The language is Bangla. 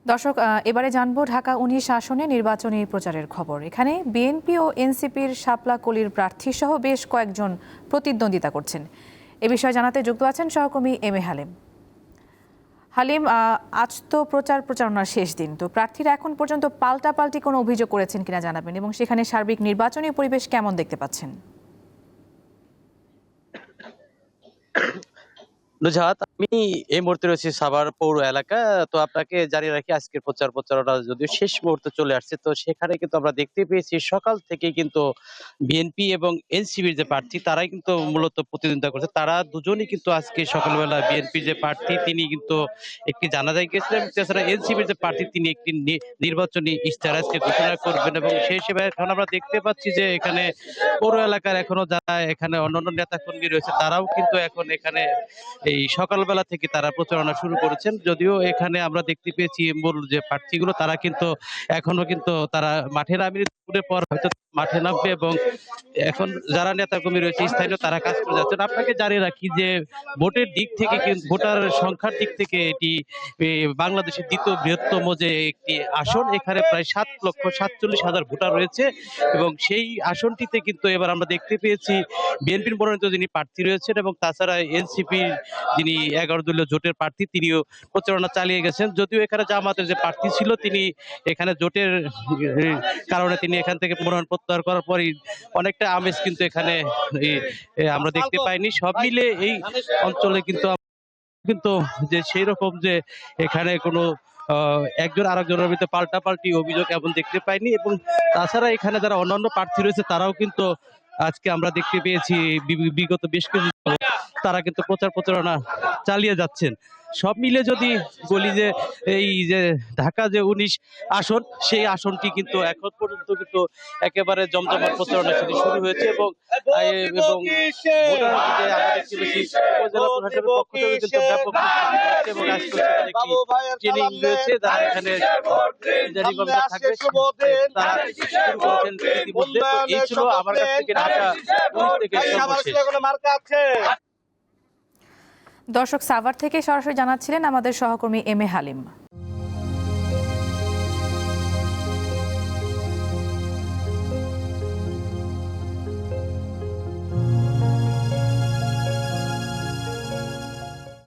দর্শক, এবারে জানবো ঢাকা ১৯ আসনে নির্বাচনী প্রচারের খবর। এখানে বিএনপি ও এনসিপির শাপলা কলির প্রার্থী সহ বেশ কয়েকজন প্রতিদ্বন্দ্বিতা করছেন। এ বিষয়ে জানাতে যুক্ত আছেন সহকর্মী এম এ হালিম। হালিম, আজ তো প্রচারণার শেষ দিন, তো প্রার্থীরা এখন পর্যন্ত পাল্টাপাল্টি কোনো অভিযোগ করেছেন কিনা জানাবেন, এবং সেখানে সার্বিক নির্বাচনী পরিবেশ কেমন দেখতে পাচ্ছেন? নুজহাত, আমি এই মুহূর্তে রয়েছি সাভার পৌর এলাকা। তো আপনাকে জানিয়ে রাখি, আজকের প্রচারণা যদিও শেষ মুহূর্তে চলে আসছে, তো সেখানে কিন্তু আমরা দেখতে পেয়েছি সকাল থেকে কিন্তু বিএনপি এবং এনসিপির যে প্রার্থী তারাই কিন্তু মূলত প্রতিদ্বন্দ্বিতা করছে। তারা দুজনই কিন্তু আজকে সকালবেলা বিএনপির যে প্রার্থী তিনি কিন্তু একটি জানাজায় গেছিলেন, তাছাড়া এনসিপির যে প্রার্থী তিনি একটি নির্বাচনী ইশতেহার আজকে ঘোষণা করবেন। এবং সেই হিসেবে এখন আমরা দেখতে পাচ্ছি যে এখানে পৌর এলাকার এখনো যারা এখানে অন্যান্য নেতা কর্মী রয়েছে তারাও কিন্তু এখন এখানে এই সকালবেলা থেকে তারা প্রচারণা শুরু করেছেন। যদিও এখানে আমরা দেখতে পেয়েছি মূল যে প্রার্থীগুলো তারা কিন্তু এখনো কিন্তু তারা মাঠে নামেনি, দুপুরের পর হয়তো মাঠে নামবে। এবং এখন যারা নেতাকর্মী রয়েছে স্থানীয় তারা কাজ করে যাচ্ছেন। আপনাকে জানিয়ে রাখি যে ভোটের দিক থেকে কিন্তু ভোটার সংখ্যার দিক থেকে এটি বাংলাদেশের দ্বিতীয় বৃহত্তম যে একটি আসন। এখানে প্রায় ৭,৪৭,০০০ ভোটার রয়েছে এবং সেই আসনটিতে কিন্তু এবার আমরা দেখতে পেয়েছি বিএনপির মনোনীত যিনি প্রার্থী রয়েছেন এবং তাছাড়া এনসিপির যিনি ১১ দলীয় জোটের প্রার্থী তিনিও প্রচারণা চালিয়ে গেছেন। যদিও এখানে জামাতের যে প্রার্থী ছিল তিনি এখানে জোটের কারণে তিনি এখান থেকে মনোনয়ন প্রত্যাহার করার পরই অনেকটা আমেজ কিন্তু এখানে আমরা দেখতে পাইনি। সব মিলে এই অঞ্চলে কিন্তু কিন্তু যে সেই রকম যে এখানে কোনো একজন আরেকজনের ভিতরে পাল্টাপাল্টি অভিযোগ এমন দেখতে পাইনি। এবং তাছাড়া এখানে যারা অন্যান্য প্রার্থী রয়েছে তারাও কিন্তু আজকে আমরা দেখতে পেয়েছি বিগত বেশ কিছু তারা কিন্তু প্রচারণা চালিয়ে যাচ্ছেন। সব মিলে যদি বলি যে এই যে ঢাকা যে ১৯ আসন, সেই আসনটি কিন্তু এখন পর্যন্ত কিন্তু একেবারে জমজমাট প্রচারণা সেটি শুরু হয়েছে। এবং ভোটার যে আমরা দেখতে পেয়েছি উপজেলা প্রশাসনের পক্ষ থেকে কিন্তু ব্যাপক এবং আজকে একটি ট্রেনিং রয়েছে যারা এখানে রিটার্নিং অফিসার থাকবে তারা শুরু করেছেন ইতিমধ্যে। তো এই ছিল আমার কাছ থেকে ঢাকা ১৯ থেকে সর্বশেষ। দর্শক, সাভার থেকে সরাসরি জানাচ্ছিলেন আমাদের সহকর্মী এম এ হালিম।